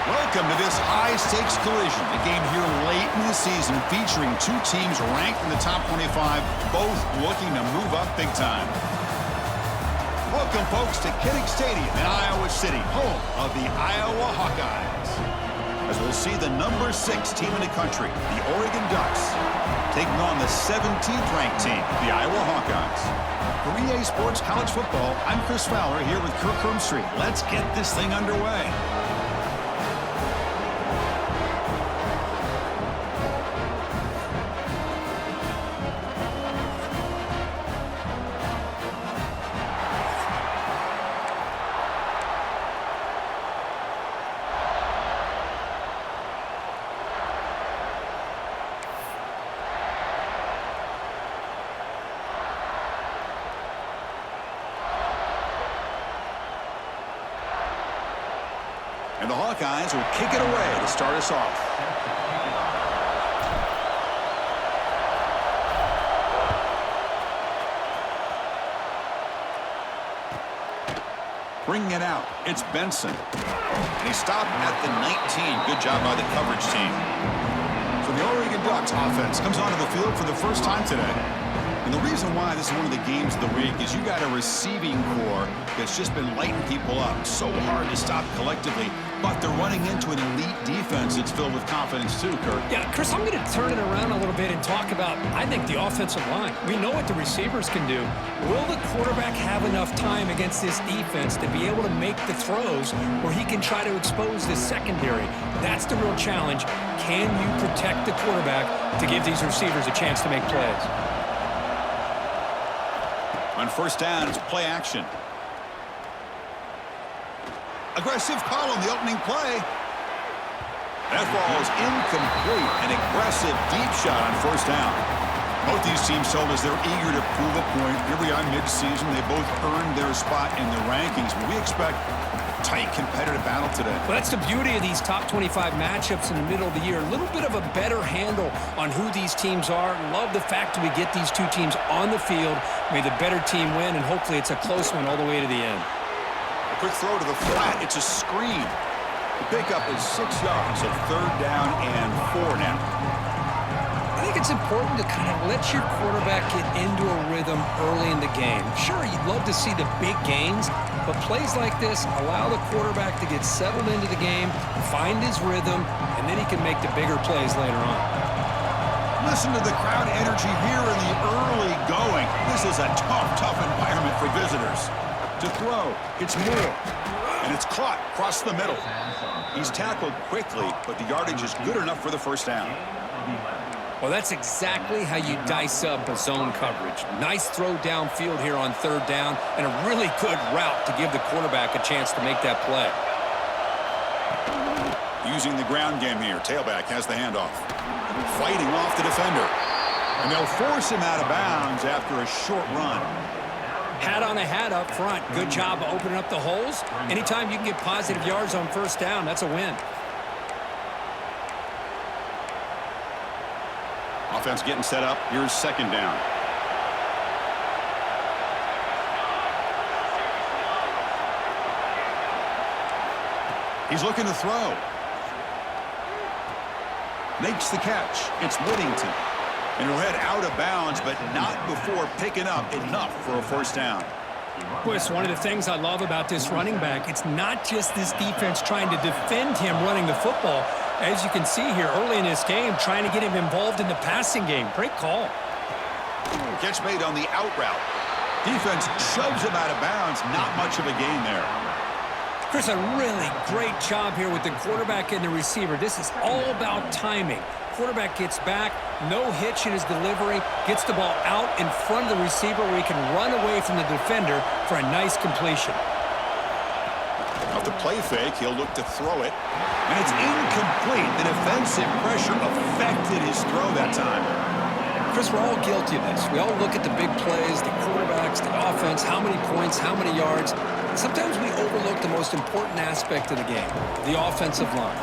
Welcome to this high-stakes collision, a game here late in the season featuring two teams ranked in the top 25, both looking to move up big time. Welcome, folks, to Kinnick Stadium in Iowa City, home of the Iowa Hawkeyes. As we'll see the number 6 team in the country, the Oregon Ducks, taking on the 17th ranked team, the Iowa Hawkeyes. For EA Sports College Football, I'm Chris Fowler here with Kirk Hermstreet. Let's get this thing underway. And the Hawkeyes will kick it away to start us off. Bringing it out, it's Benson. And he stopped at the 19. Good job by the coverage team. So the Oregon Ducks offense comes onto the field for the first time today. And the reason why this is one of the games of the week is you got a receiving core that's just been lighting people up. So hard to stop collectively, but they're running into an elite defense that's filled with confidence too, Kurt. Yeah, Chris, I'm going to turn it around a little bit and talk about, I think, the offensive line. We know what the receivers can do. Will the quarterback have enough time against this defense to be able to make the throws where he can try to expose this secondary? That's the real challenge. Can you protect the quarterback to give these receivers a chance to make plays? On first down, it's play action. Aggressive call on the opening play. That ball is incomplete. An aggressive deep shot on first down. Both these teams told us they're eager to prove a point. Here we are mid-season. They both earned their spot in the rankings. But we expect a tight, competitive battle today. Well, that's the beauty of these top 25 matchups in the middle of the year. A little bit of a better handle on who these teams are. Love the fact that we get these two teams on the field. May the better team win, and hopefully it's a close one all the way to the end. A quick throw to the flat. It's a screen. The pickup is 6 yards, so third down and 4 now. I think it's important to kind of let your quarterback get into a rhythm early in the game. Sure, you'd love to see the big gains, but plays like this allow the quarterback to get settled into the game, find his rhythm, and then he can make the bigger plays later on. Listen to the crowd energy here in the early going. This is a tough environment for visitors. To throw, it's Moore, and it's caught across the middle. He's tackled quickly, but the yardage is good enough for the first down. Well, that's exactly how you dice up a zone coverage. Nice throw downfield here on third down, and a really good route to give the quarterback a chance to make that play. Using the ground game here, tailback has the handoff. Fighting off the defender. And they'll force him out of bounds after a short run. Hat on a hat up front. Good job of opening up the holes. Anytime you can get positive yards on first down, that's a win. Offense getting set up. Here's second down. He's looking to throw. Makes the catch. It's Whittington. And he'll head out of bounds, but not before picking up enough for a first down. Boy, it's one of the things I love about this running back. It's not just this defense trying to defend him running the football. As you can see here early in this game, trying to get him involved in the passing game. Great call. Catch made on the out route. Defense shoves him out of bounds. Not much of a gain there. Chris, a really great job here with the quarterback and the receiver. This is all about timing. Quarterback gets back, no hitch in his delivery, gets the ball out in front of the receiver where he can run away from the defender for a nice completion. Off the play fake, he'll look to throw it. And it's incomplete. The defensive pressure affected his throw that time. Chris, we're all guilty of this. We all look at the big plays, the quarterbacks, the offense, how many points, how many yards. Sometimes we overlook the most important aspect of the game, the offensive line.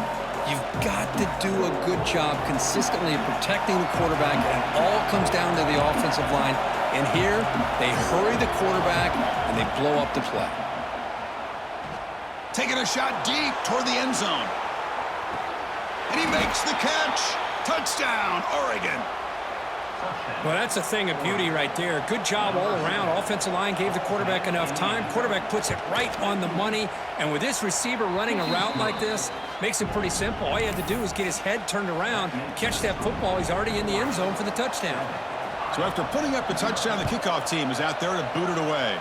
You've got to do a good job consistently of protecting the quarterback, and it all comes down to the offensive line. And here, they hurry the quarterback, and they blow up the play. Taking a shot deep toward the end zone. And he makes the catch. Touchdown, Oregon. Well, that's a thing of beauty right there. Good job all around. Offensive line gave the quarterback enough time. Quarterback puts it right on the money. And with this receiver running a route like this, makes it pretty simple. All he had to do was get his head turned around, catch that football. He's already in the end zone for the touchdown. So after putting up the touchdown, the kickoff team is out there to boot it away.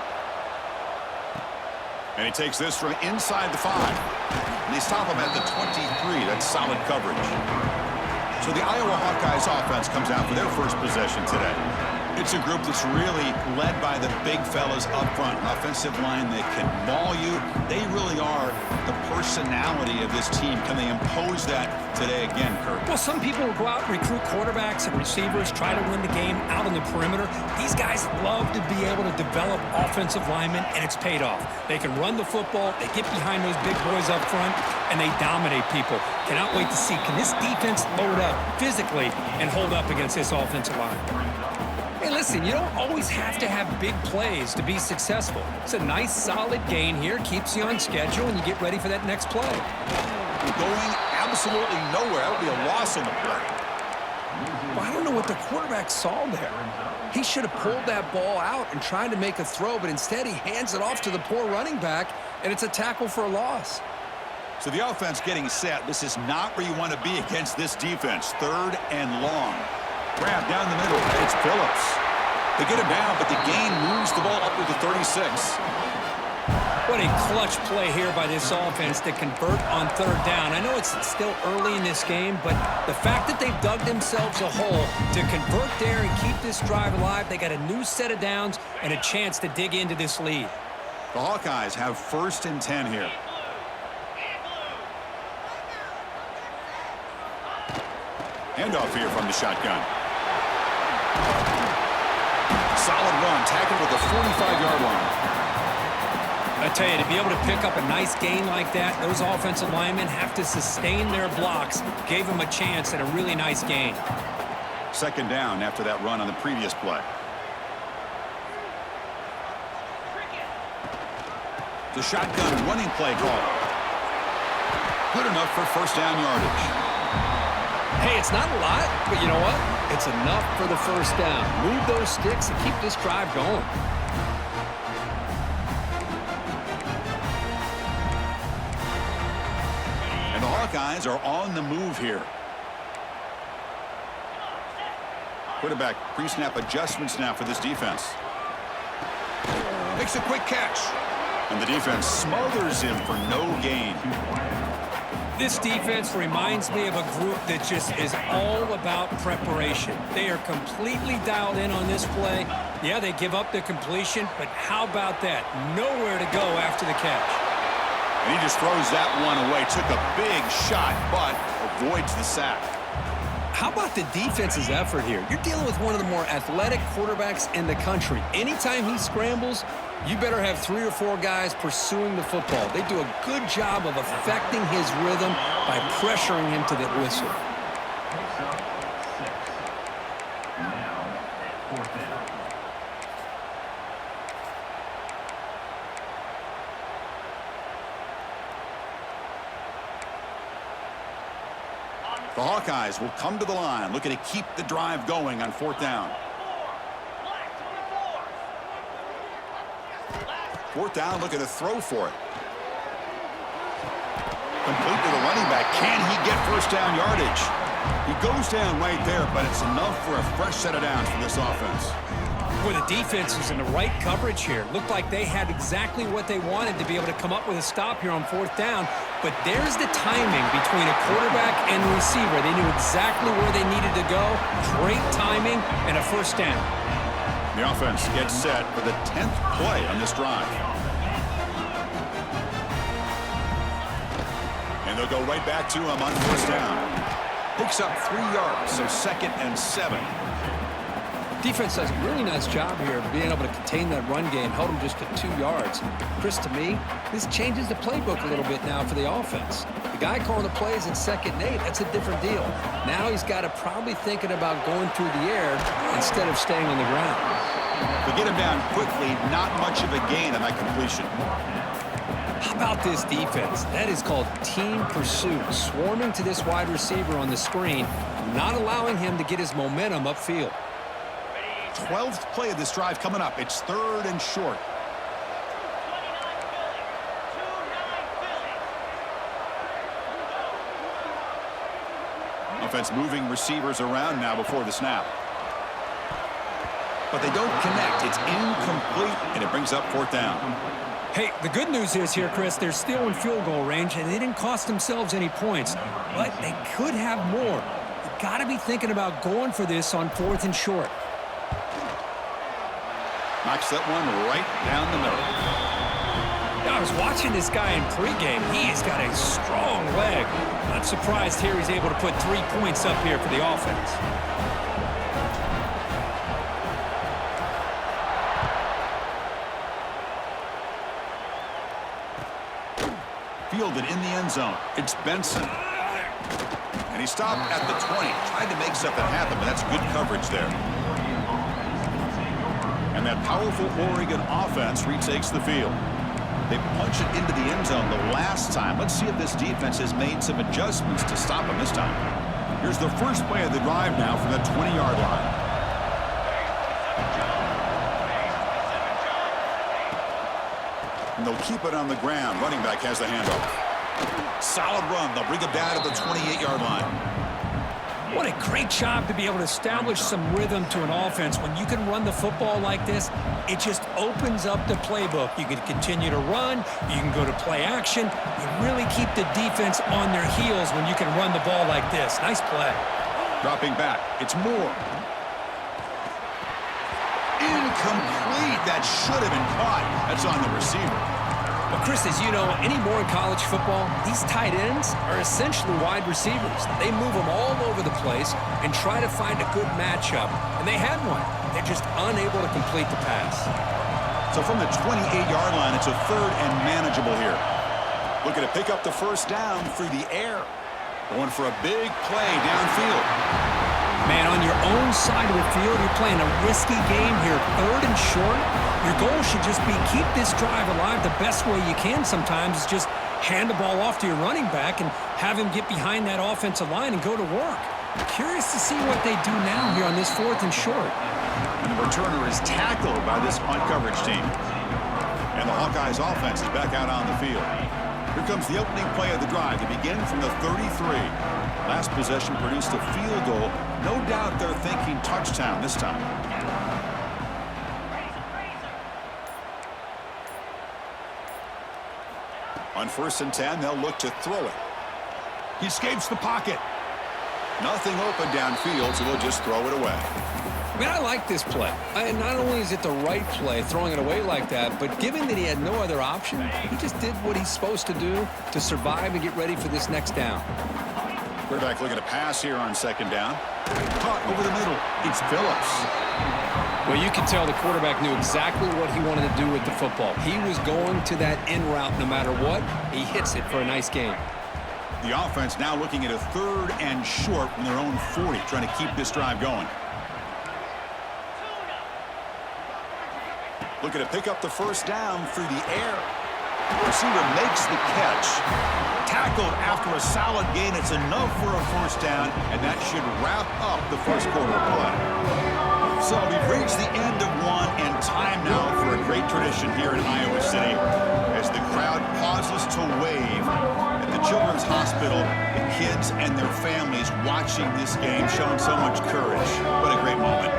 And he takes this from inside the 5. And they stop him at the 23. That's solid coverage. So the Iowa Hawkeyes offense comes out for their first possession today. It's a group that's really led by the big fellas up front. Offensive line that can maul you. They really are the personality of this team. Can they impose that today again, Kirk? Well, some people will go out and recruit quarterbacks and receivers, try to win the game out on the perimeter. These guys love to be able to develop offensive linemen, and it's paid off. They can run the football, they get behind those big boys up front, and they dominate people. Cannot wait to see, can this defense load up physically and hold up against this offensive line? Hey, listen, you don't always have to have big plays to be successful. It's a nice, solid gain here, keeps you on schedule, and you get ready for that next play. We're going absolutely nowhere. That would be a loss on the play. Well, I don't know what the quarterback saw there. He should have pulled that ball out and tried to make a throw, but instead he hands it off to the poor running back, and it's a tackle for a loss. So the offense getting set. This is not where you want to be against this defense. 3rd and long. Grab down the middle. It's Phillips. They get him down, but the gain moves the ball up to the 36. What a clutch play here by this offense to convert on 3rd down. I know it's still early in this game, but the fact that they've dug themselves a hole to convert there and keep this drive alive, they got a new set of downs and a chance to dig into this lead. The Hawkeyes have 1st and 10 here. Handoff here from the shotgun. Solid run, tackled at the 45-yard line. I tell you, to be able to pick up a nice gain like that, those offensive linemen have to sustain their blocks. Gave them a chance at a really nice gain. 2nd down after that run on the previous play. The shotgun running play call. Good enough for 1st down yardage. Hey, it's not a lot, but you know what? It's enough for the 1st down. Move those sticks and keep this drive going. And the Hawkeyes are on the move here. Quarterback pre-snap adjustments now for this defense. Makes a quick catch. And the defense smothers him for no gain. This defense reminds me of a group that just is all about preparation. They are completely dialed in on this play. Yeah, they give up the completion, but how about that? Nowhere to go after the catch. And he just throws that one away. Took a big shot, but avoids the sack. How about the defense's effort here? You're dealing with one of the more athletic quarterbacks in the country. Anytime he scrambles, you better have 3 or 4 guys pursuing the football. They do a good job of affecting his rhythm by pressuring him to the whistle. The Hawkeyes will come to the line, looking to keep the drive going on 4th down. 4th down, looking to throw for it. Complete to the running back. Can he get 1st down yardage? He goes down right there, but it's enough for a fresh set of downs for this offense. Boy, the defense was in the right coverage here. Looked like they had exactly what they wanted to be able to come up with a stop here on 4th down. But there's the timing between a quarterback and the receiver. They knew exactly where they needed to go. Great timing and a 1st down. The offense gets set for the 10th play on this drive. And they'll go right back to him on 1st down. Picks up 3 yards, so 2nd and 7. Defense does a really nice job here of being able to contain that run game, held them just to 2 yards. Chris, to me, this changes the playbook a little bit now for the offense. The guy calling the plays at 2nd and 8, that's a different deal. Now he's got to probably thinking about going through the air instead of staying on the ground. They get him down quickly, not much of a gain on that completion. How about this defense? That is called team pursuit. Swarming to this wide receiver on the screen, not allowing him to get his momentum upfield. 12th play of this drive coming up. It's 3rd and short. Offense moving receivers around now before the snap. But they don't connect. It's incomplete, and it brings up 4th down. Hey, the good news is here, Chris, they're still in field goal range, and they didn't cost themselves any points. But they could have more. You got to be thinking about going for this on 4th and short. Knocks that one right down the middle. Now, I was watching this guy in pregame. He's got a strong leg. Not surprised here he's able to put 3 points up here for the offense. Fielded in the end zone. It's Benson. And he stopped at the 20. Tried to make something happen, but that's good coverage there. And that powerful Oregon offense retakes the field. They punch it into the end zone the last time. Let's see if this defense has made some adjustments to stop them this time. Here's the first play of the drive now from the 20-yard line. And they'll keep it on the ground. Running back has the handoff. Solid run. They'll bring it down to the 28-yard line. What a great job to be able to establish some rhythm to an offense. When you can run the football like this, it just opens up the playbook. You can continue to run. You can go to play action. You really keep the defense on their heels when you can run the ball like this. Nice play. Dropping back. It's Moore. Incomplete. That should have been caught. That's on the receiver. Well, Chris, as you know, anymore in college football, these tight ends are essentially wide receivers. They move them all over the place and try to find a good matchup. And they had one. They're just unable to complete the pass. So from the 28-yard line, it's a 3rd and manageable here. Looking to pick up the first down through the air. Going for a big play downfield. Man, on your own side of the field, you're playing a risky game here. 3rd and short. Your goal should just be keep this drive alive the best way you can sometimes is just hand the ball off to your running back and have him get behind that offensive line and go to work. Curious to see what they do now here on this 4th and short. And the returner is tackled by this punt coverage team. And the Hawkeyes offense is back out on the field. Here comes the opening play of the drive. They begin from the 33. Last possession produced a field goal. No doubt they're thinking touchdown this time. On 1st and 10, they'll look to throw it. He escapes the pocket. Nothing open downfield, so they'll just throw it away. I mean, I like this play. Not only is it the right play, throwing it away like that, but given that he had no other option, he just did what he's supposed to do to survive and get ready for this next down. Quarterback looking to pass here on 2nd down. Caught over the middle. It's Phillips. Well, you can tell the quarterback knew exactly what he wanted to do with the football. He was going to that in route no matter what. He hits it for a nice gain. The offense now looking at a 3rd and short from their own 40, trying to keep this drive going. Looking to pick up the first down through the air. Receiver makes the catch. Tackled after a solid gain. It's enough for a first down, and that should wrap up the first quarter of play. So we've reached the end of one, and time now for a great tradition here in Iowa City. As the crowd pauses to wave at the Children's Hospital, the kids and their families watching this game, showing so much courage. What a great moment.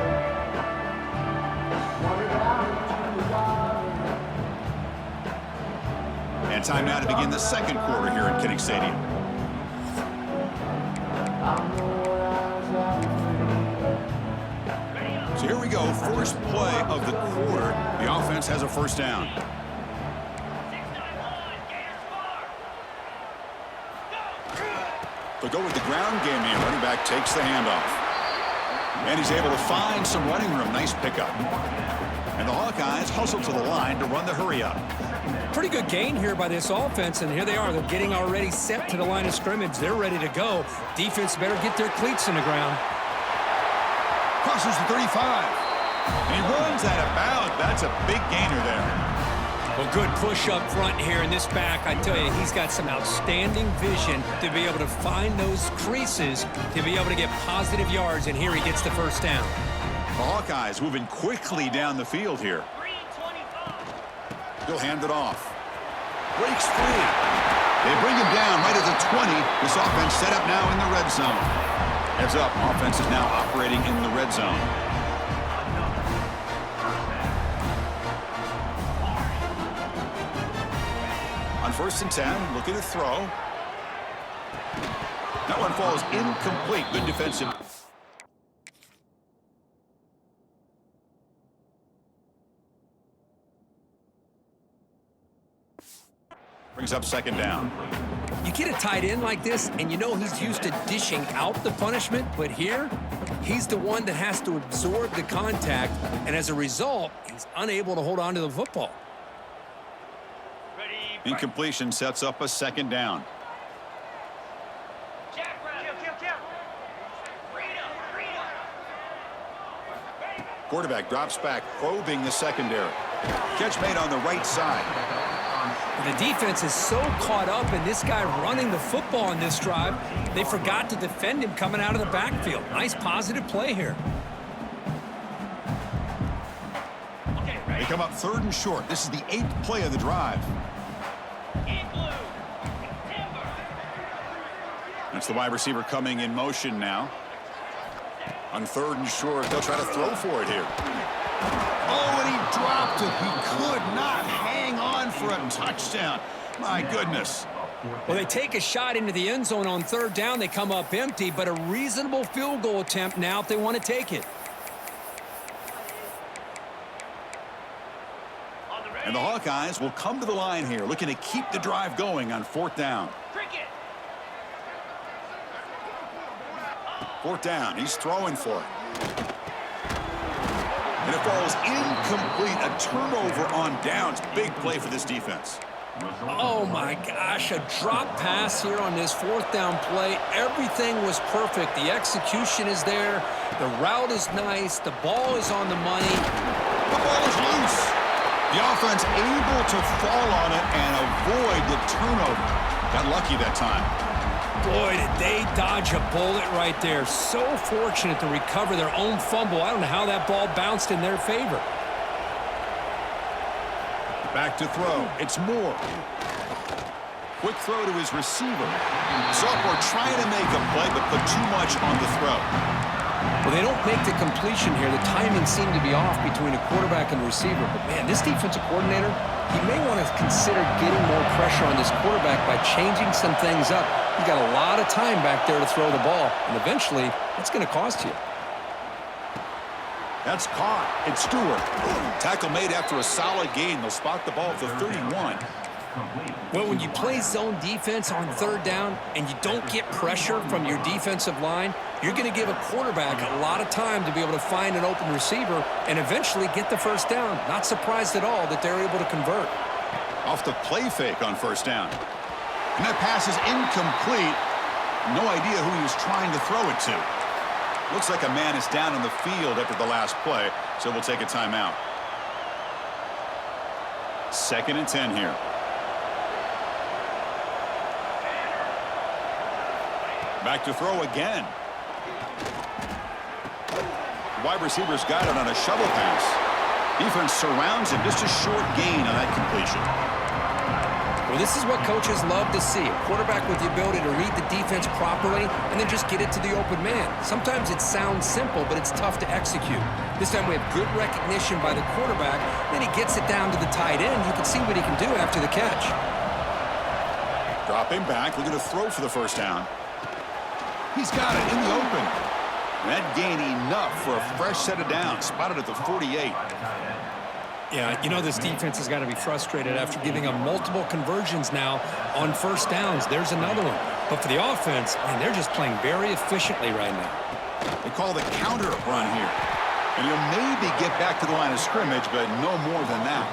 And time now to begin the second quarter here at Kinnick Stadium. So here we go, first play of the quarter. The offense has a first down. They'll go with the ground game here. Running back takes the handoff. And he's able to find some running room. Nice pickup. And the Hawkeyes hustle to the line to run the hurry up. Pretty good gain here by this offense, and here they are. They're getting already set to the line of scrimmage. They're ready to go. Defense better get their cleats in the ground. Crosses the 35. And he runs out of bounds. That's a big gainer there. Well, good push up front here in this back. I tell you, he's got some outstanding vision to be able to find those creases, to be able to get positive yards, and here he gets the first down. The Hawkeyes moving quickly down the field here. He'll hand it off. Breaks free. They bring him down right at the 20. This offense set up now in the red zone. Heads up, offense is now operating in the red zone. On 1st and 10, looking to throw. That one falls incomplete. Good defensive. Brings up 2nd down. You get a tight end like this, and you know he's used to dishing out the punishment, but here, he's the one that has to absorb the contact, and as a result, he's unable to hold on to the football. Incompletion sets up a 2nd down. Quarterback drops back, probing the secondary. Catch made on the right side. The defense is so caught up in this guy running the football in this drive, they forgot to defend him coming out of the backfield. Nice positive play here. They come up 3rd and short. This is the 8th play of the drive. That's the wide receiver coming in motion now. On 3rd and short, they'll try to throw for it here. Oh, and he dropped it. He could not hang on for a touchdown. My goodness. Well, they take a shot into the end zone on 3rd down. They come up empty, but a reasonable field goal attempt now if they want to take it. And the Hawkeyes will come to the line here, looking to keep the drive going on 4th down. 4th down. He's throwing for it. And it falls incomplete. A turnover on downs. Big play for this defense. Oh, my gosh. A drop pass here on this 4th down play. Everything was perfect. The execution is there. The route is nice. The ball is on the money. The ball is loose. The offense able to fall on it and avoid the turnover. Got lucky that time. Boy, did they dodge a bullet right there. So fortunate to recover their own fumble. I don't know how that ball bounced in their favor. Back to throw. It's Moore. Quick throw to his receiver. Sophomore trying to make a play, but put too much on the throw. Well, they don't make the completion here. The timing seemed to be off between a quarterback and receiver. But, man, this defensive coordinator, he may want to consider getting more pressure on this quarterback by changing some things up. He's got a lot of time back there to throw the ball, and eventually, it's going to cost you. That's caught. It's Stewart. Tackle made after a solid gain. They'll spot the ball at the 31. Well, when you play zone defense on 3rd down and you don't get pressure from your defensive line, you're going to give a quarterback a lot of time to be able to find an open receiver and eventually get the 1st down. Not surprised at all that they're able to convert. Off the play fake on 1st down. And that pass is incomplete. No idea who he was trying to throw it to. Looks like a man is down on the field after the last play, so we'll take a timeout. 2nd and 10 here. Back to throw again. Wide receiver's got it on a shovel pass. Defense surrounds him. Just a short gain on that completion. Well, this is what coaches love to see. A quarterback with the ability to read the defense properly and then just get it to the open man. Sometimes it sounds simple, but it's tough to execute. This time we have good recognition by the quarterback. Then he gets it down to the tight end. You can see what he can do after the catch. Dropping back, looking to throw for the 1st down. He's got it in the open. That gain enough for a fresh set of downs. Spotted at the 48. Yeah, you know this defense has got to be frustrated after giving up multiple conversions now on 1st downs. There's another one. But for the offense, man, they're just playing very efficiently right now. They call the counter run here. And he'll maybe get back to the line of scrimmage, but no more than that.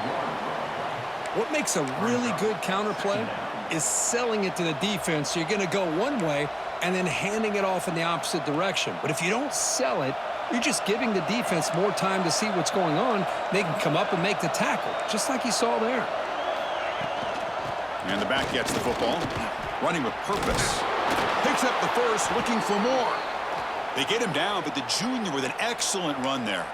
What makes a really good counter play is selling it to the defense. So you're going to go one way and then handing it off in the opposite direction. But if you don't sell it, you're just giving the defense more time to see what's going on. They can come up and make the tackle, just like you saw there. And the back gets the football. Running with purpose. Picks up the first, looking for more. They get him down, but the junior with an excellent run there.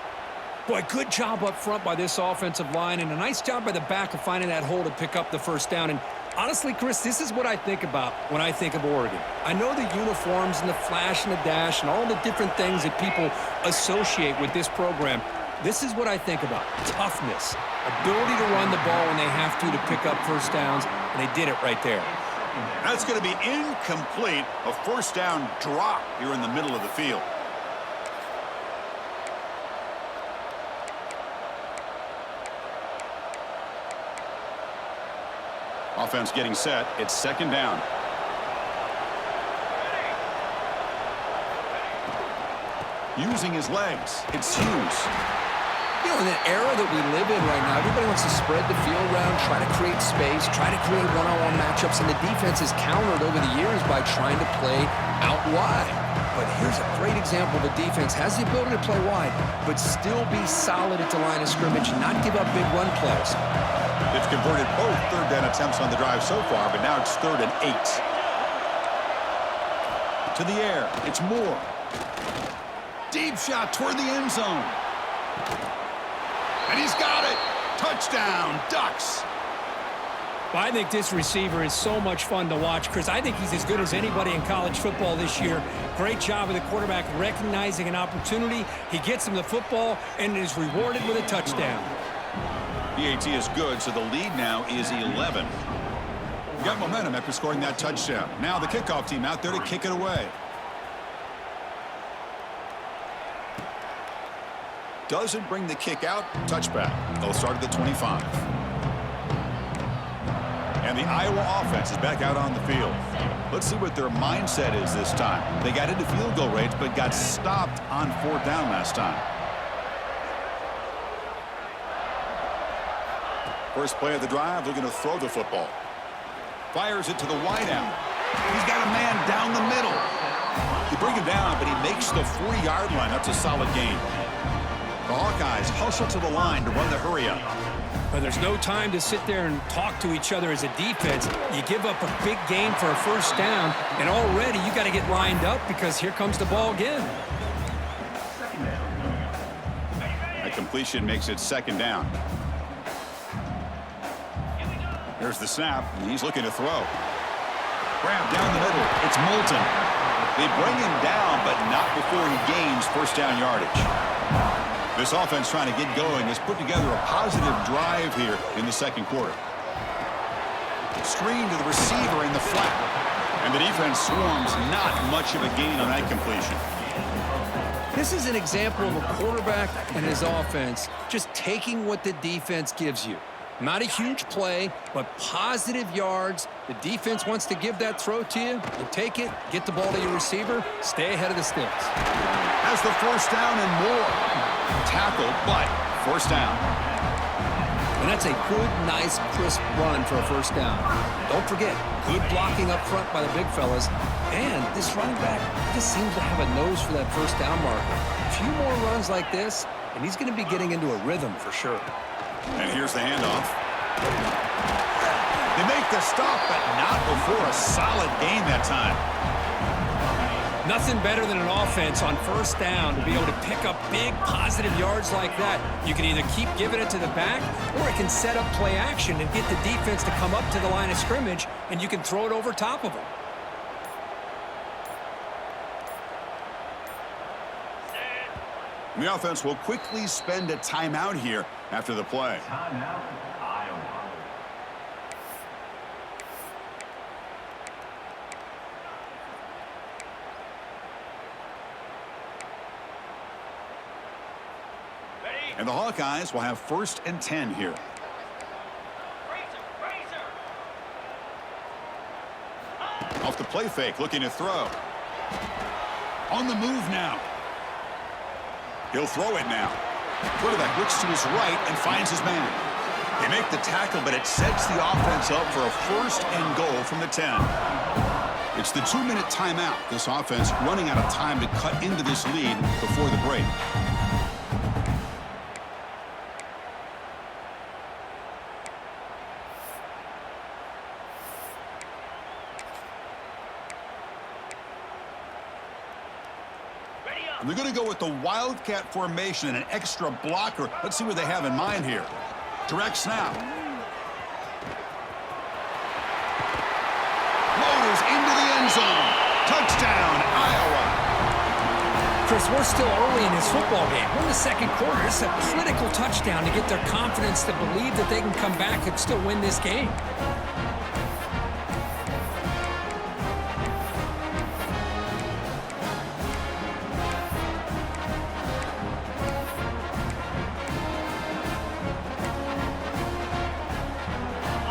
Boy, good job up front by this offensive line, and a nice job by the back of finding that hole to pick up the first down. And honestly, Chris, this is what I think about when I think of Oregon. I know the uniforms and the flash and the dash and all the different things that people associate with this program. This is what I think about. Toughness, ability to run the ball when they have to pick up first downs, and they did it right there. That's going to be incomplete. A first down drop here in the middle of the field. Offense getting set. It's second down. Using his legs. It's Hughes. You know, in the era that we live in right now, everybody wants to spread the field around, try to create space, try to create one-on-one matchups, and the defense has countered over the years by trying to play out wide. But here's a great example. The defense has the ability to play wide, but still be solid at the line of scrimmage and not give up big run plays. It's converted both third down attempts on the drive so far, but now it's 3rd and 8. To the air. It's Moore. Deep shot toward the end zone. And he's got it. Touchdown, Ducks. Well, I think this receiver is so much fun to watch, Chris. I think he's as good as anybody in college football this year. Great job of the quarterback recognizing an opportunity. He gets him the football and is rewarded with a touchdown. PAT is good, so the lead now is 11. Got momentum after scoring that touchdown. Now the kickoff team out there to kick it away. Doesn't bring the kick out. Touchback. They'll start at the 25. And the Iowa offense is back out on the field. Let's see what their mindset is this time. They got into field goal range, but got stopped on 4th down last time. First play of the drive, they're going to throw the football. Fires it to the wideout. He's got a man down the middle. You bring him down, but he makes the 40-yard line. That's a solid gain. The Hawkeyes hustle to the line to run the hurry-up. But there's no time to sit there and talk to each other as a defense. You give up a big gain for a first down, and already you got to get lined up because here comes the ball again. That completion makes it second down. There's the snap, and he's looking to throw. Grab down the middle. It's Moulton. They bring him down, but not before he gains first down yardage. This offense trying to get going has put together a positive drive here in the second quarter. Screen to the receiver in the flat. And the defense swarms, not much of a gain on that completion. This is an example of a quarterback and his offense just taking what the defense gives you. Not a huge play, but positive yards. The defense wants to give that throw to you. You take it, get the ball to your receiver, stay ahead of the sticks. Has the first down and more. Tackle, but first down. And that's a good, nice, crisp run for a first down. Don't forget, good blocking up front by the big fellas. And this running back just seems to have a nose for that first down marker. A few more runs like this, and he's going to be getting into a rhythm for sure. And here's the handoff. They make the stop, but not before a solid gain that time. Nothing better than an offense on first down to be able to pick up big positive yards like that. You can either keep giving it to the back, or it can set up play action and get the defense to come up to the line of scrimmage, and you can throw it over top of them. The offense will quickly spend a timeout here after the play. Timeout, Iowa. And the Hawkeyes will have 1st and 10 here. Off the play fake, looking to throw. On the move now. He'll throw it now. Quarterback looks to his right and finds his man. They make the tackle, but it sets the offense up for a 1st and goal from the 10. It's the 2-minute timeout. This offense running out of time to cut into this lead before the break. And they're going to go with the Wildcat formation and an extra blocker. Let's see what they have in mind here. Direct snap. Floaters into the end zone. Touchdown, Iowa. Chris, we're still early in this football game. We're in the second quarter. This is a critical touchdown to get their confidence to believe that they can come back and still win this game.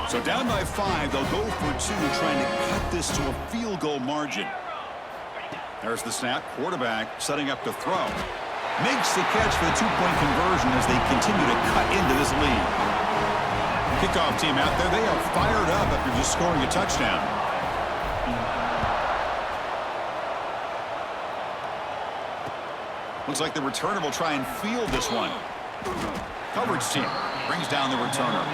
So down by 5, they'll go for 2, trying to cut this to a field goal margin. There's the snap. Quarterback setting up to throw. Makes the catch for the 2-point conversion as they continue to cut into this lead. Kickoff team out there. They are fired up after just scoring a touchdown. Looks like the returner will try and field this one. Coverage team brings down the returner.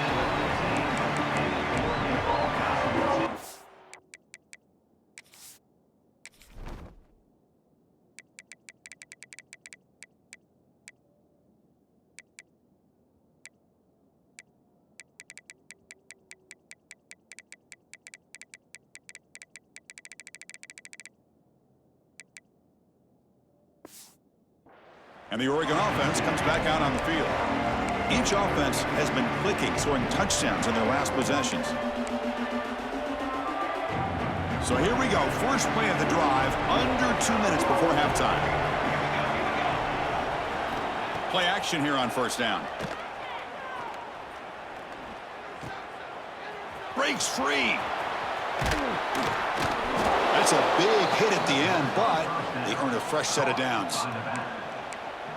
And the Oregon offense comes back out on the field. Each offense has been clicking, scoring touchdowns in their last possessions. So here we go. First play of the drive, under 2 minutes before halftime. Play action here on first down. Breaks free. That's a big hit at the end, but they earn a fresh set of downs.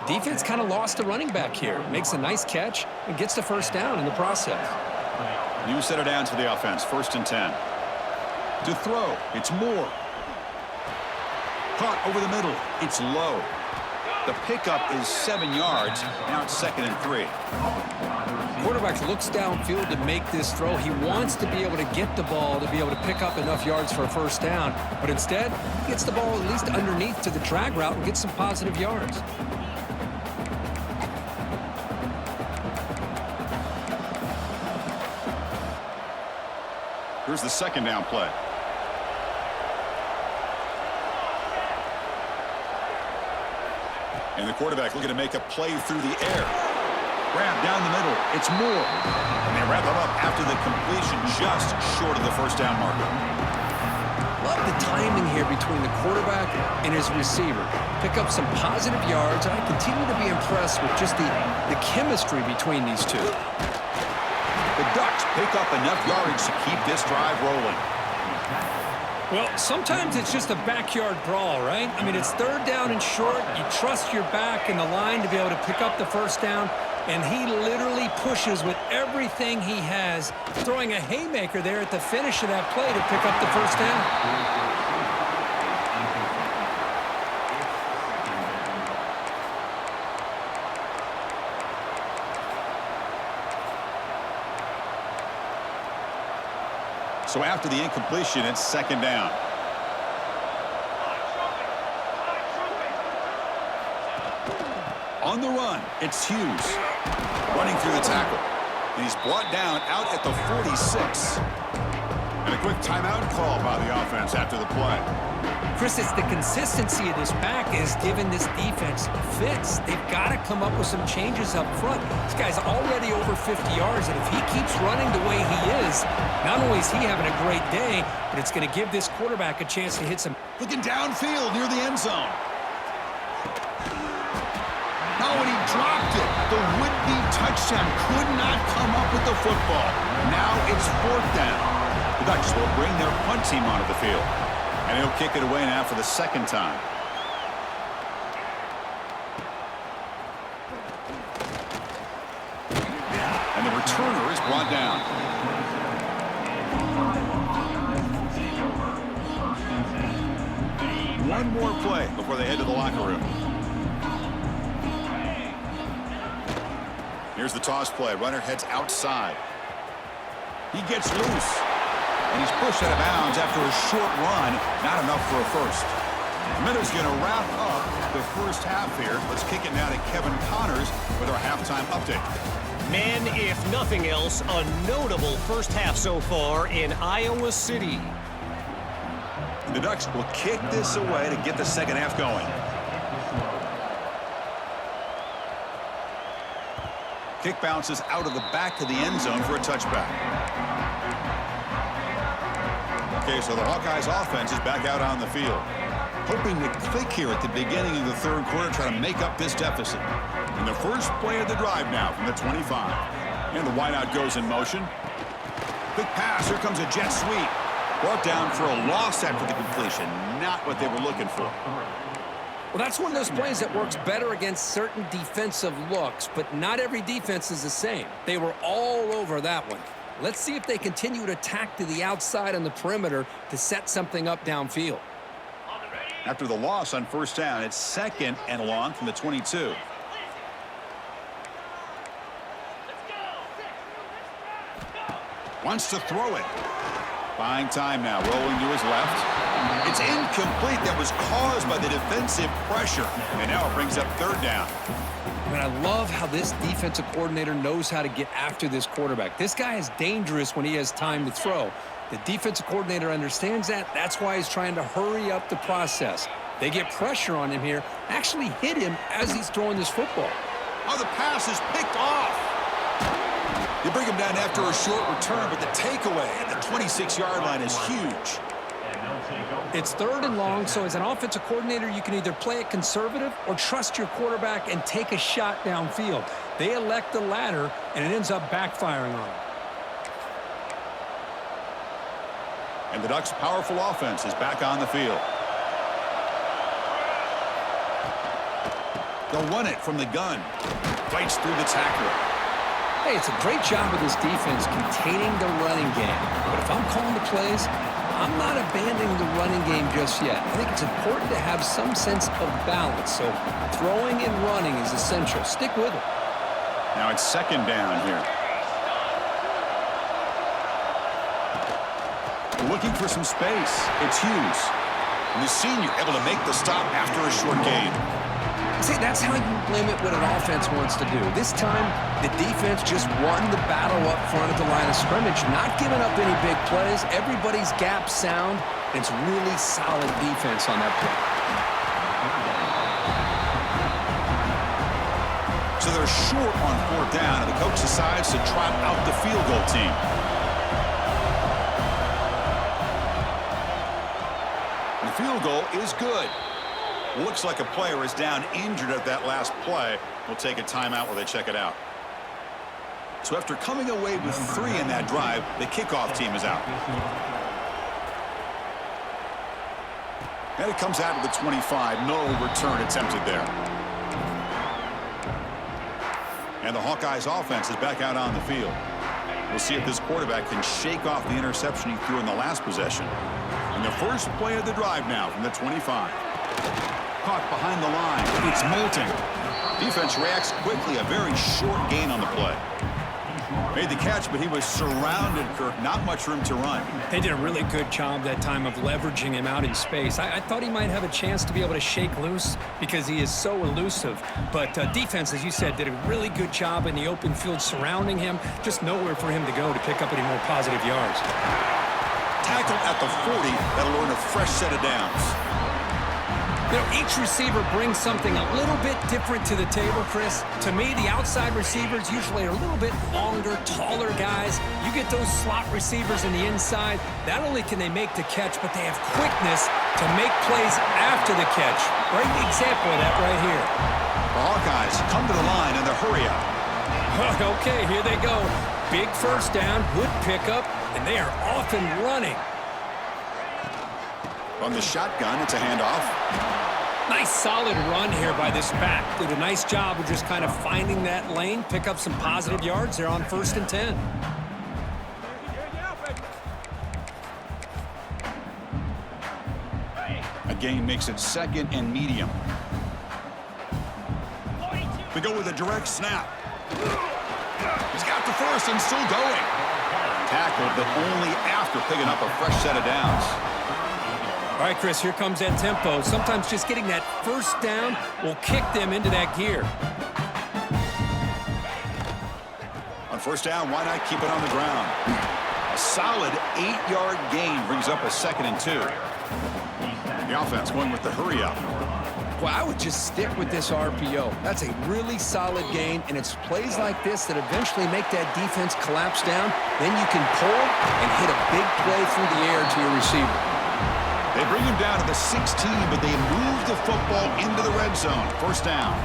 Defense kind of lost a running back here. Makes a nice catch and gets the first down in the process. New set of downs for the offense. 1st and 10. To throw, it's Moore. Caught over the middle, it's low. The pickup is 7 yards. Now it's 2nd and 3. Quarterback looks downfield to make this throw. He wants to be able to get the ball to be able to pick up enough yards for a first down. But instead, he gets the ball at least underneath to the drag route and gets some positive yards. Here's the 2nd down play. And the quarterback looking to make a play through the air. Grab down the middle. It's Moore. And they wrap it up after the completion just short of the first down marker. Love the timing here between the quarterback and his receiver. Pick up some positive yards, and I continue to be impressed with just the chemistry between these two. The Ducks pick up enough yardage to keep this drive rolling. Well, sometimes it's just a backyard brawl, right? I mean, it's 3rd down and short. You trust your back in the line to be able to pick up the first down, and he literally pushes with everything he has, throwing a haymaker there at the finish of that play to pick up the first down. So after the incompletion, it's 2nd down. On the run, it's Hughes. Running through the tackle. And he's brought down out at the 46. And a quick timeout call by the offense after the play. Chris, it's the consistency of this back is giving this defense fits. They've got to come up with some changes up front. This guy's already over 50 yards, and if he keeps running the way he is, not only is he having a great day, but it's going to give this quarterback a chance to hit some. Looking downfield near the end zone. Now when he dropped it, the would-be touchdown could not come up with the football. Now it's 4th down. The Ducks will bring their punt team onto the field. And he'll kick it away now for the 2nd time. And the returner is brought down. One more play before they head to the locker room. Here's the toss play. Runner heads outside. He gets loose. And he's pushed out of bounds after a short run. Not enough for a first. The minute's going to wrap up the first half here. Let's kick it now to Kevin Connors with our halftime update. Men, if nothing else, a notable first half so far in Iowa City. The Ducks will kick this away to get the second half going. Kick bounces out of the back of the end zone for a touchback. Okay, so the Hawkeyes offense is back out on the field. Hoping to click here at the beginning of the third quarter, try to make up this deficit. And the first play of the drive now from the 25. And the wideout goes in motion. Big pass, here comes a jet sweep. Brought down for a loss after the completion. Not what they were looking for. Well, that's one of those plays that works better against certain defensive looks, but not every defense is the same. They were all over that one. Let's see if they continue to attack to the outside on the perimeter to set something up downfield. After the loss on first down, it's second and long from the 22. Wants to throw it. Buying time now, rolling to his left. It's incomplete. That was caused by the defensive pressure. And now it brings up third down. And I love how this defensive coordinator knows how to get after this quarterback. This guy is dangerous when he has time to throw. The defensive coordinator understands that. That's why he's trying to hurry up the process. They get pressure on him here, actually hit him as he's throwing this football. Oh, the pass is picked off. You bring him down after a short return, but the takeaway at the 26-yard line is huge. It's third and long, so as an offensive coordinator, you can either play it conservative or trust your quarterback and take a shot downfield. They elect the latter, and it ends up backfiring on them. And the Ducks' powerful offense is back on the field. They'll run it from the gun. Fights through the tackler. Hey, it's a great job of this defense containing the running game. But if I'm calling the plays, I'm not abandoning the running game just yet. I think it's important to have some sense of balance. So throwing and running is essential. Stick with it. Now it's second down here. Looking for some space. It's Hughes. And the senior able to make the stop after a short gain. See, that's how you limit what an offense wants to do. This time, the defense just won the battle up front at the line of scrimmage, not giving up any big plays. Everybody's gap sound. It's really solid defense on that play. So they're short on fourth down, and the coach decides to trot out the field goal team. And the field goal is good. Looks like a player is down injured at that last play. We'll take a timeout while they check it out. So after coming away with 3 in that drive, the kickoff team is out. And it comes out of the 25. No return attempted there. And the Hawkeyes offense is back out on the field. We'll see if this quarterback can shake off the interception he threw in the last possession. And the first play of the drive now from the 25. Caught behind the line. It's Moulton. Defense reacts quickly. A very short gain on the play. Made the catch, but he was surrounded, Kirk. Not much room to run. They did a really good job that time of leveraging him out in space. I thought he might have a chance to be able to shake loose because he is so elusive. But defense, as you said, did a really good job in the open field surrounding him. Just nowhere for him to go to pick up any more positive yards. Tackle at the 40. That'll earn a fresh set of downs. You know, each receiver brings something a little bit different to the table, Chris. To me, the outside receivers usually are a little bit longer, taller guys. You get those slot receivers in the inside, not only can they make the catch, but they have quickness to make plays after the catch. Great example of that right here. The Hawkeyes come to the line in the hurry up. Okay, here they go. Big first down, good pickup, and they are off and running. From the shotgun, it's a handoff. Nice solid run here by this back. Did a nice job of just kind of finding that lane, pick up some positive yards. They're on 1st and 10. A gain makes it 2nd and medium. They go with a direct snap. He's got the first and still going. Tackled, but only after picking up a fresh set of downs. All right, Chris, here comes that tempo. Sometimes just getting that first down will kick them into that gear. On first down, why not keep it on the ground? A solid 8-yard gain brings up a 2nd and 2. The offense going with the hurry up. Well, I would just stick with this RPO. That's a really solid gain, and it's plays like this that eventually make that defense collapse down. Then you can pull and hit a big play through the air to your receiver. They bring him down to the 16, but they move the football into the red zone. First down.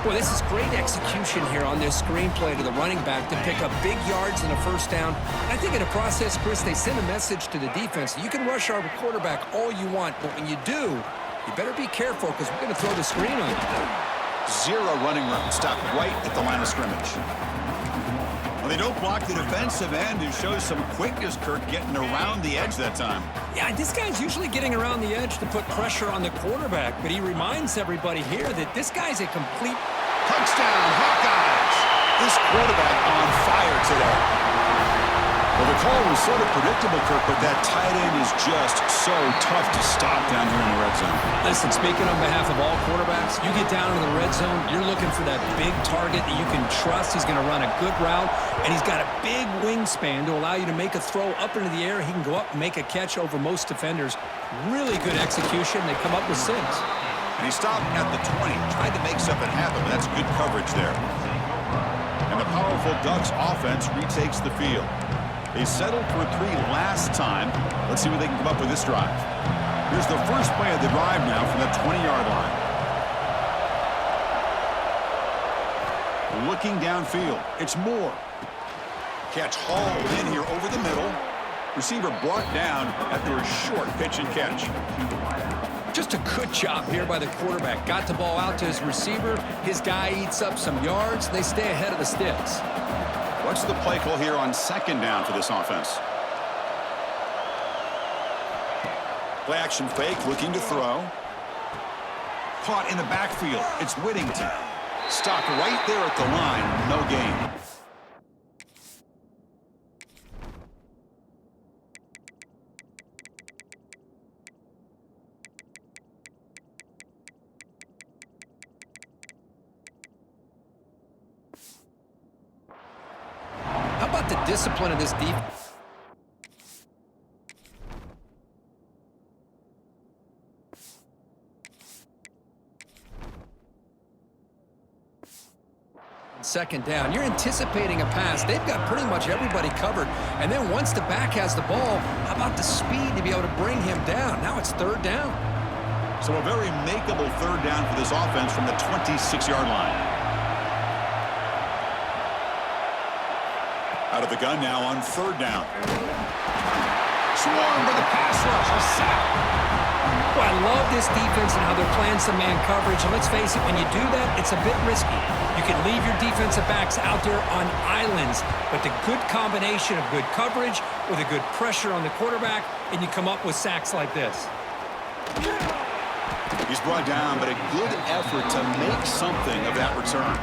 Well, this is great execution here on this screenplay to the running back to pick up big yards in a first down. I think in the process, Chris, they send a message to the defense. You can rush our quarterback all you want, but when you do, you better be careful because we're going to throw the screen on you. 0 running room. Stopped right at the line of scrimmage. Well, they don't block the defensive end, who shows some quickness, Kirk, getting around the edge that time. Yeah, this guy's usually getting around the edge to put pressure on the quarterback, but he reminds everybody here that this guy's a complete... Touchdown, Hawkeyes! This quarterback on fire today. Well, the call was sort of predictable, Kirk, but that tight end is just so tough to stop down here in the red zone. Listen, speaking on behalf of all quarterbacks, you get down in the red zone, you're looking for that big target that you can trust. He's going to run a good route, and he's got a big wingspan to allow you to make a throw up into the air. He can go up and make a catch over most defenders. Really good execution. They come up with 6. And he stopped at the 20, tried to make something happen, but that's good coverage there. And the powerful Ducks offense retakes the field. They settled for 3 last time. Let's see what they can come up with this drive. Here's the first play of the drive now from that 20-yard line. Looking downfield. It's Moore. Catch hauled in here over the middle. Receiver brought down after a short pitch and catch. Just a good job here by the quarterback. Got the ball out to his receiver. His guy eats up some yards. They stay ahead of the sticks. What's the play call here on 2nd down for this offense? Play action fake, looking to throw. Caught in the backfield. It's Whittington. Stopped right there at the line. No gain. How about the discipline of this defense? Second down. You're anticipating a pass. They've got pretty much everybody covered. And then once the back has the ball, how about the speed to be able to bring him down? Now it's 3rd down. So a very makeable 3rd down for this offense from the 26-yard line. Out of the gun now on 3rd down. Swarmed by the pass rush. A sack. Well, I love this defense and how they're playing some man coverage. And let's face it, when you do that, it's a bit risky. You can leave your defensive backs out there on islands, but the good combination of good coverage with a good pressure on the quarterback, and you come up with sacks like this. He's brought down, but a good effort to make something of that return.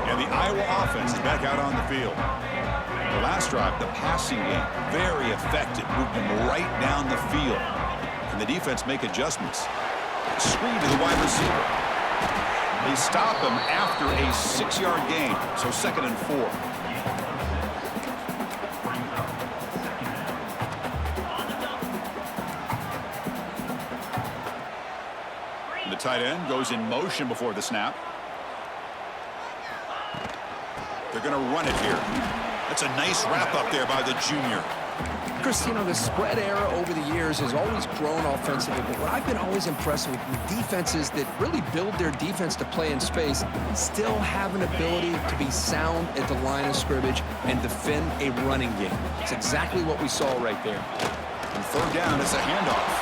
And the Iowa offense is back out on the field. The last drive, the passing game, very effective. Moved them right down the field. Can the defense make adjustments? Screen to the wide receiver. They stop him after a 6-yard gain, so 2nd and 4. The tight end goes in motion before the snap. They're going to run it here. That's a nice wrap up there by the junior. Chris, you know, the spread era over the years has always grown offensively, but what I've been always impressed with defenses that really build their defense to play in space still have an ability to be sound at the line of scrimmage and defend a running game. It's exactly what we saw right there. And 3rd down, it's a handoff.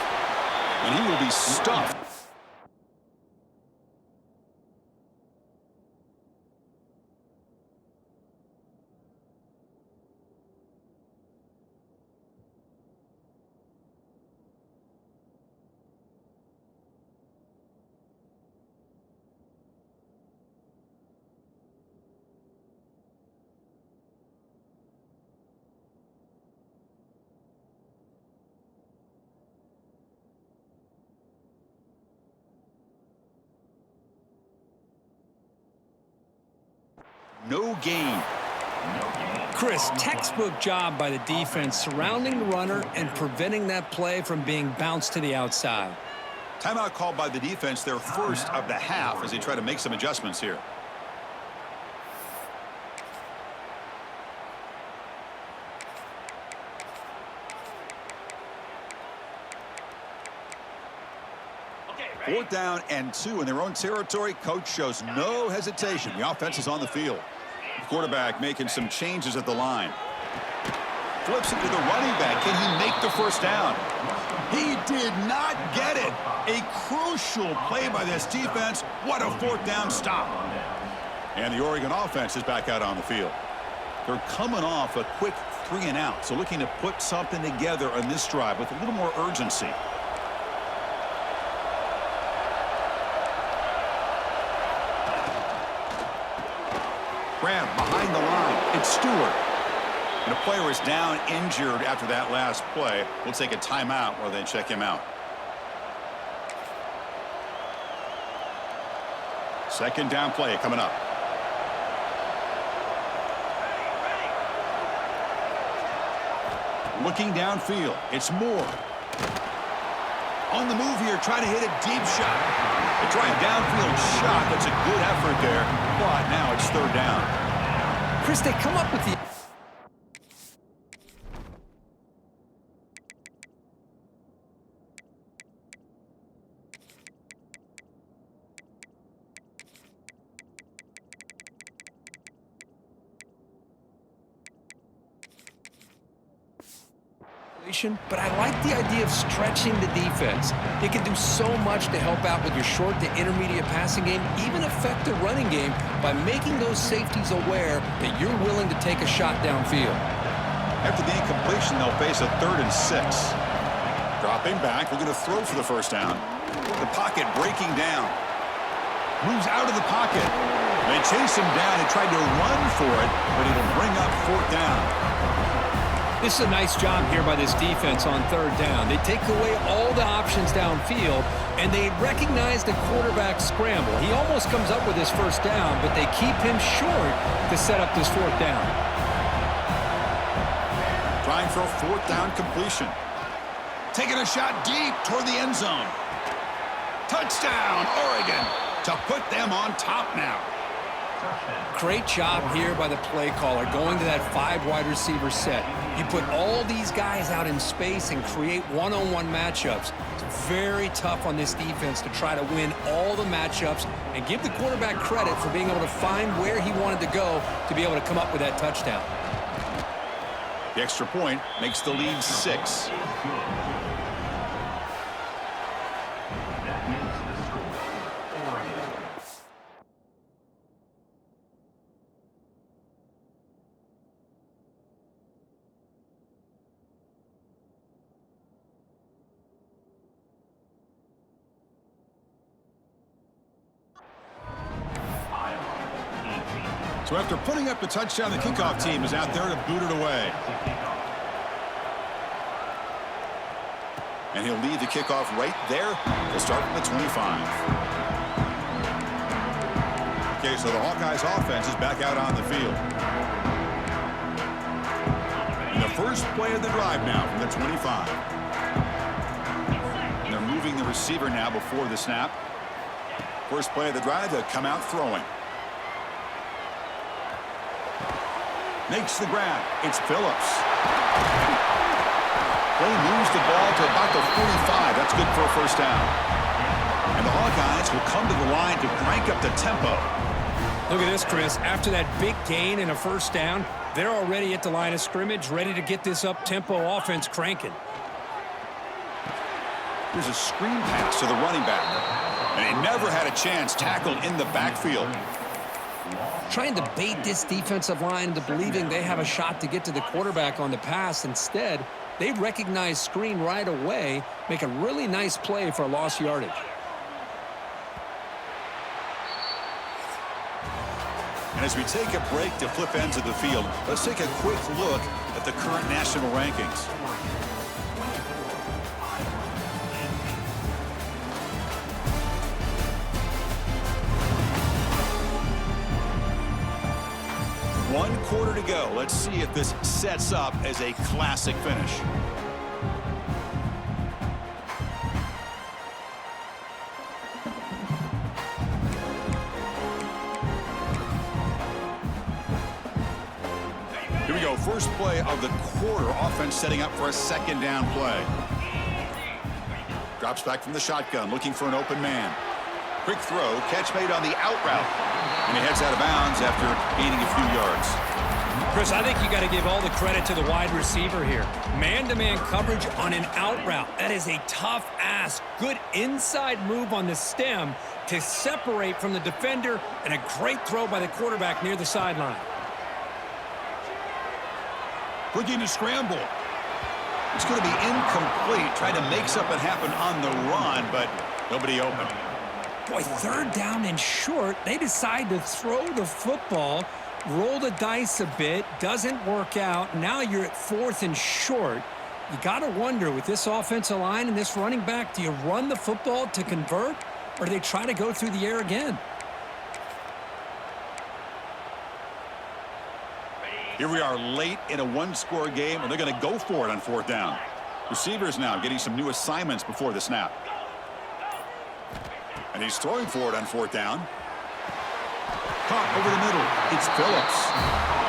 And he will be stuffed. no gain. Chris, textbook job by the defense surrounding the runner and preventing that play from being bounced to the outside. Timeout called by the defense, their first of the half, as they try to make some adjustments here. Fourth down and 2 in their own territory. Coach shows no hesitation. The offense is on the field. The quarterback making some changes at the line. Flips it to the running back. Can he make the first down? He did not get it. A crucial play by this defense. What a fourth down stop. And the Oregon offense is back out on the field. They're coming off a quick 3 and out. So looking to put something together on this drive with a little more urgency. Graham behind the line. It's Stewart. And a player is down injured after that last play. We'll take a timeout while they check him out. Second down play coming up. Looking downfield. It's Moore. On the move here, trying to hit a deep shot. They try a downfield shot. That's a good effort there. But now it's third down. Chris, they come up with the... But I like the idea of stretching the defense. It can do so much to help out with your short to intermediate passing game, even affect the running game by making those safeties aware that you're willing to take a shot downfield. After the incompletion, they'll face a 3rd and 6. Dropping back, we're going to throw for the first down. The pocket breaking down. Moves out of the pocket. They chase him down and tried to run for it, but it'll bring up 4th down. This is a nice job here by this defense on 3rd down. They take away all the options downfield, and they recognize the quarterback scramble. He almost comes up with his first down, but they keep him short to set up this 4th down. Trying for a 4th down completion. Taking a shot deep toward the end zone. Touchdown, Oregon, to put them on top now. Great job here by the play caller going to that 5 wide receiver set. You put all these guys out in space and create one-on-one matchups. It's very tough on this defense to try to win all the matchups and give the quarterback credit for being able to find where he wanted to go to be able to come up with that touchdown. The extra point makes the lead 6. So after putting up the touchdown, the kickoff team is out there to boot it away. And he'll lead the kickoff right there. He'll start from the 25. Okay, so the Hawkeyes offense is back out on the field. And the first play of the drive now from the 25. And they're moving the receiver now before the snap. First play of the drive, they'll come out throwing. Makes the grab. It's Phillips. Play moves the ball to about the 45. That's good for a first down. And the Hawkeyes will come to the line to crank up the tempo. Look at this, Chris. After that big gain and a first down, they're already at the line of scrimmage, ready to get this up-tempo offense cranking. Here's a screen pass to the running back. And he never had a chance tackled in the backfield. Trying to bait this defensive line into believing they have a shot to get to the quarterback on the pass. Instead, they recognize screen right away, make a really nice play for a lost yardage. And as we take a break to flip ends of the field, let's take a quick look at the current national rankings. quarter to go. Let's see if this sets up as a classic finish. Here we go. First play of the quarter. Offense setting up for a second down play. Drops back from the shotgun, looking for an open man. Quick throw, catch made on the out route. And he heads out of bounds after gaining a few yards. Chris, I think you got to give all the credit to the wide receiver here. Man-to-man coverage on an out route. That is a tough ask. Good inside move on the stem to separate from the defender, and a great throw by the quarterback near the sideline. Looking to scramble. It's going to be incomplete. Tried to make something happen on the run, but nobody open. Boy, third down and short. They decide to throw the football, roll the dice a bit, doesn't work out. Now you're at fourth and short. You got to wonder, with this offensive line and this running back, do you run the football to convert, or do they try to go through the air again? Here we are late in a one-score game, and they're going to go for it on fourth down. Receivers now getting some new assignments before the snap. And he's throwing for it on fourth down. Caught over the middle. It's Phillips.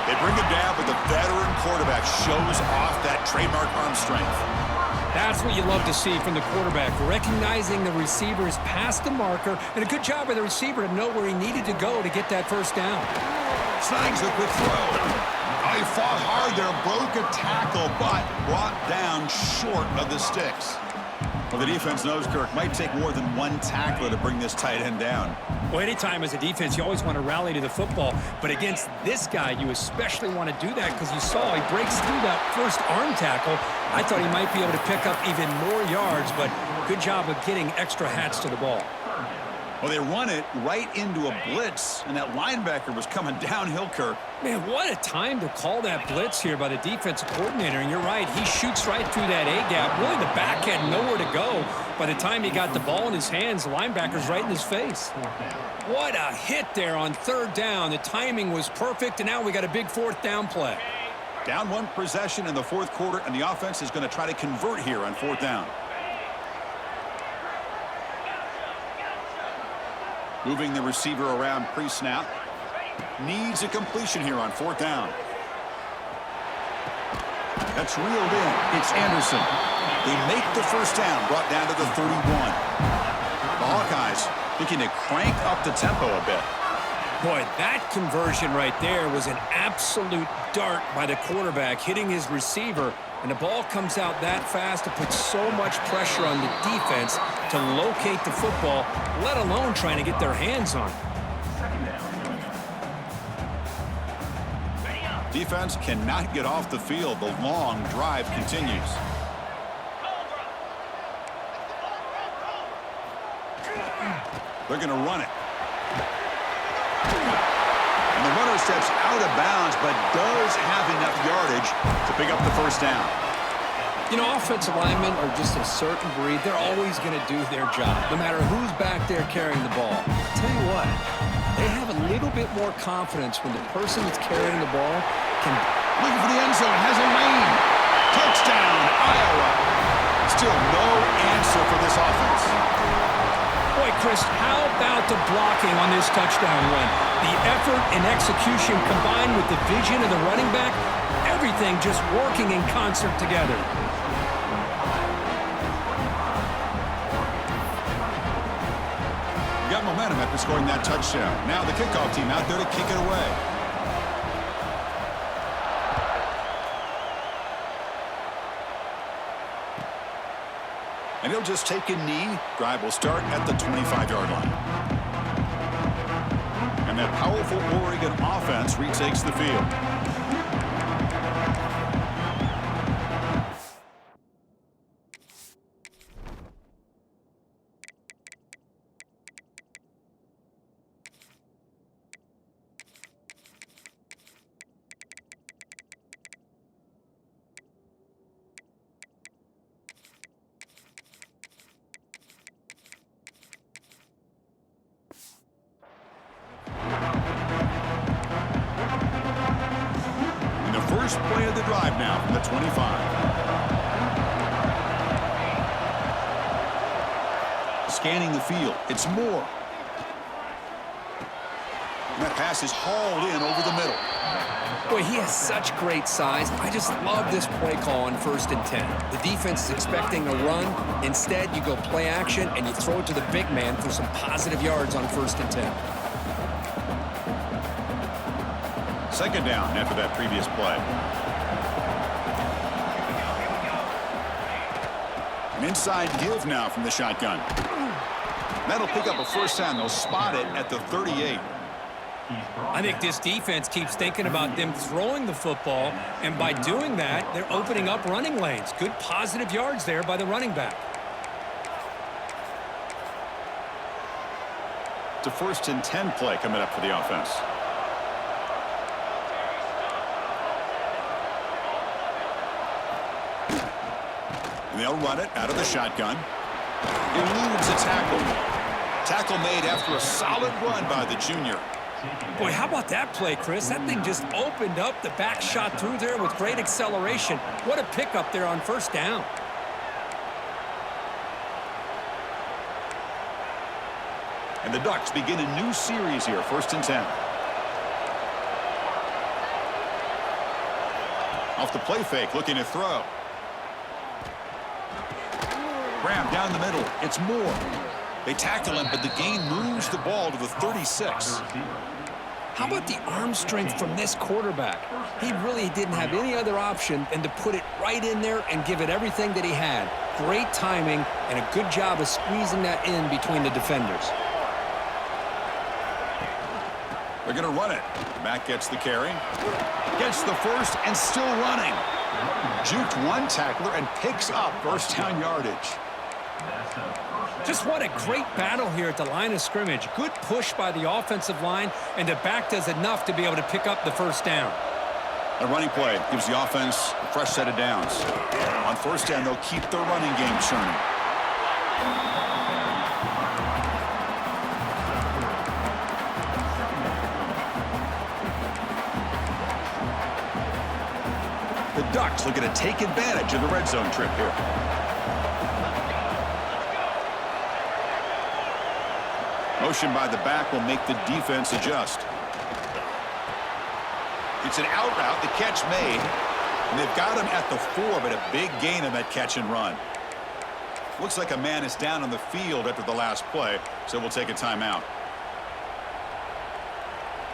They bring him down, but the veteran quarterback shows off that trademark arm strength. That's what you love to see from the quarterback, recognizing the receivers past the marker, and a good job by the receiver to know where he needed to go to get that first down. Snags the quick throw. He fought hard there, broke a tackle, but brought down short of the sticks. Well, the defense knows, Kirk, might take more than one tackler to bring this tight end down. Well, anytime as a defense, you always want to rally to the football. But against this guy, you especially want to do that because you saw he breaks through that first arm tackle. I thought he might be able to pick up even more yards, but good job of getting extra hats to the ball. Well, they run it right into a blitz, and that linebacker was coming downhill, Kirk. Man, what a time to call that blitz here by the defensive coordinator. And you're right, he shoots right through that A-gap. Really, the back had nowhere to go. By the time he got the ball in his hands, the linebacker's right in his face. What a hit there on third down. The timing was perfect, and now we got a big fourth down play. Down one possession in the fourth quarter, and the offense is going to try to convert here on fourth down. Moving the receiver around pre-snap. Needs a completion here on fourth down. That's reeled in. It's Anderson. They make the first down, brought down to the 31. The Hawkeyes looking to crank up the tempo a bit. Boy, that conversion right there was an absolute dart by the quarterback, hitting his receiver. And the ball comes out that fast to put so much pressure on the defense to locate the football, let alone trying to get their hands on it. Defense cannot get off the field. The long drive continues. They're going to run it. And the runner steps out of bounds, but does have enough yardage to pick up the first down. You know, offensive linemen are just a certain breed. They're always going to do their job, no matter who's back there carrying the ball. I'll tell you what, they have a little bit more confidence when the person that's carrying the ball can... Looking for the end zone, has a lane. Touchdown, Iowa. Still no answer for this offense. Boy, Chris, how about the blocking on this touchdown run? The effort and execution combined with the vision of the running back, everything just working in concert together. Got momentum after scoring that touchdown. Now the kickoff team out there to kick it away. And he'll just take a knee. Drive will start at the 25-yard line. And that powerful Oregon offense retakes the field. First play of the drive now from the 25. Scanning the field. It's Moore. And that pass is hauled in over the middle. Boy, he has such great size. I just love this play call on 1st and 10. The defense is expecting a run. Instead, you go play action, and you throw it to the big man for some positive yards on 1st and 10. Second down after that previous play. An inside give now from the shotgun. That'll pick up a first down. They'll spot it at the 38. I think this defense keeps thinking about them throwing the football, and by doing that, they're opening up running lanes. Good positive yards there by the running back. It's a 1st and 10 play coming up for the offense. And they'll run it out of the shotgun. Eludes a tackle. Tackle made after a solid run by the junior. Boy, how about that play, Chris? That thing just opened up. The back shot through there with great acceleration. What a pickup there on 1st down. And the Ducks begin a new series here, 1st and 10. Off the play fake, looking to throw. Graham down the middle. It's Moore. They tackle him, but the gain moves the ball to the 36. How about the arm strength from this quarterback? He really didn't have any other option than to put it right in there and give it everything that he had. Great timing and a good job of squeezing that in between the defenders. They're going to run it. Back gets the carry. Gets the first and still running. Juked one tackler and picks up first down yardage. Just what a great battle here at the line of scrimmage. Good push by the offensive line, and the back does enough to be able to pick up the first down. A running play gives the offense a fresh set of downs. On 1st down, they'll keep their running game churning. The Ducks looking to take advantage of the red zone trip here. Motion by the back will make the defense adjust. It's an out route, the catch made. And they've got him at the 4, but a big gain on that catch and run. Looks like a man is down on the field after the last play, so we'll take a timeout.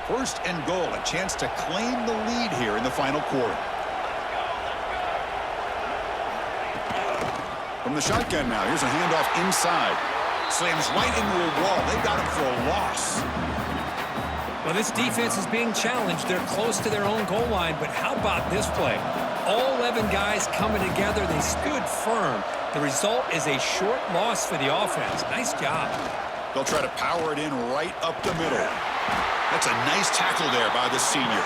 1st and goal, a chance to claim the lead here in the final quarter. From the shotgun now, here's a handoff inside. Slams right into a wall. They got him for a loss. Well, this defense is being challenged. They're close to their own goal line, but how about this play? All 11 guys coming together. They stood firm. The result is a short loss for the offense. Nice job. They'll try to power it in right up the middle. That's a nice tackle there by the senior.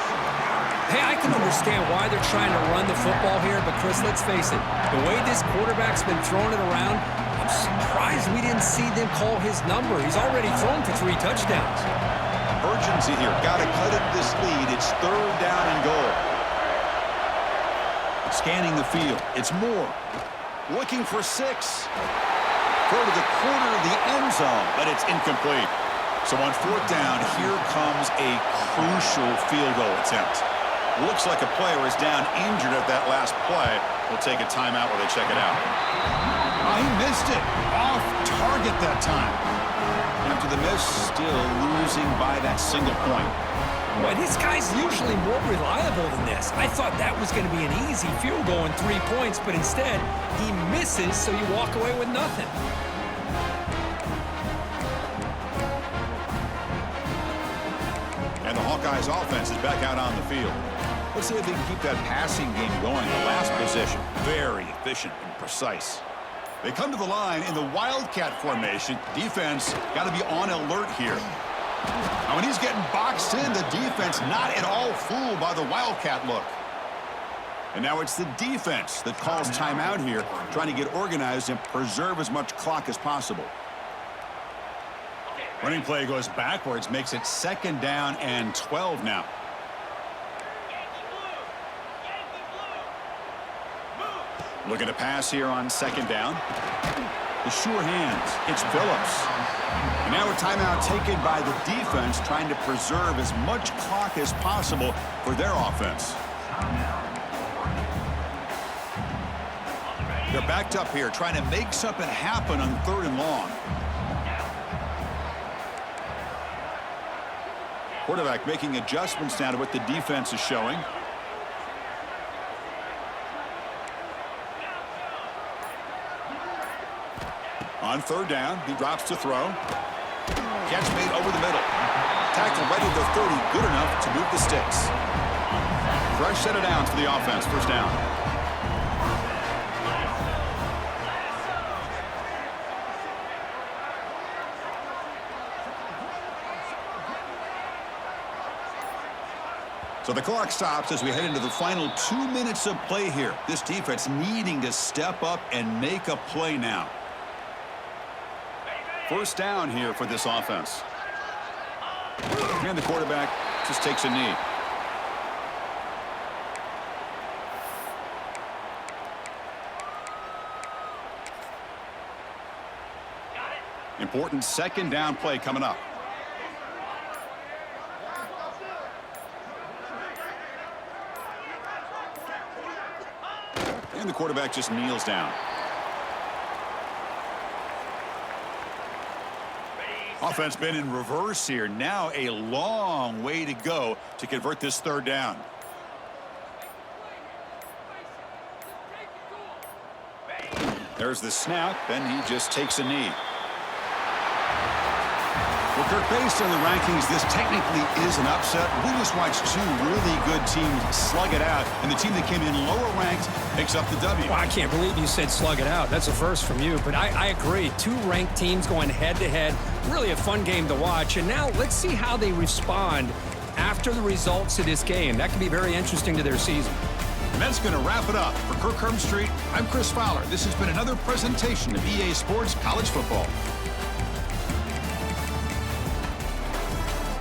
Hey, I can understand why they're trying to run the football here, but Chris, let's face it, the way this quarterback's been throwing it around, I'm surprised we didn't see them call his number. He's already thrown for 3 touchdowns. Urgency here. Got to cut it this lead. It's 3rd down and goal. Scanning the field. It's Moore. Looking for 6. Throw to the corner of the end zone, but it's incomplete. So on 4th down, here comes a crucial field goal attempt. Looks like a player is down injured at that last play. We'll take a timeout while they check it out. Oh, he missed it. Off target that time. After the miss, still losing by that single point. Boy, this guy's usually more reliable than this. I thought that was going to be an easy field goal in 3 points, but instead, he misses, so you walk away with nothing. And the Hawkeyes offense is back out on the field. Let's see if they can keep that passing game going. The last possession, very efficient and precise. They come to the line in the Wildcat formation. Defense got to be on alert here. Now, when he's getting boxed in, the defense not at all fooled by the Wildcat look. And now it's the defense that calls timeout here, trying to get organized and preserve as much clock as possible. Running play goes backwards, makes it 2nd down and 12 now. Looking to pass here on second down. The sure hands. It's Phillips. And now a timeout taken by the defense, trying to preserve as much clock as possible for their offense. They're backed up here, trying to make something happen on 3rd and long. Quarterback making adjustments now to what the defense is showing. On 3rd down, he drops to throw. Catch made over the middle. Tackle right at the 30, good enough to move the sticks. Fresh set of downs for the offense, 1st down. So the clock stops as we head into the final 2 minutes of play here. This defense needing to step up and make a play now. 1st down here for this offense. And the quarterback just takes a knee. Important 2nd down play coming up. And the quarterback just kneels down. Offense been in reverse here. Now a long way to go to convert this 3rd down. There's the snap, and he just takes a knee. Well, Kirk, based on the rankings, this technically is an upset. We just watched 2 really good teams slug it out, and the team that came in lower ranked picks up the W. Well, I can't believe you said slug it out. That's a first from you, but I agree. 2 ranked teams going head-to-head. Really a fun game to watch. And now let's see how they respond after the results of this game. That could be very interesting to their season. And that's going to wrap it up. For Kirk Street, I'm Chris Fowler. This has been another presentation of EA Sports College Football.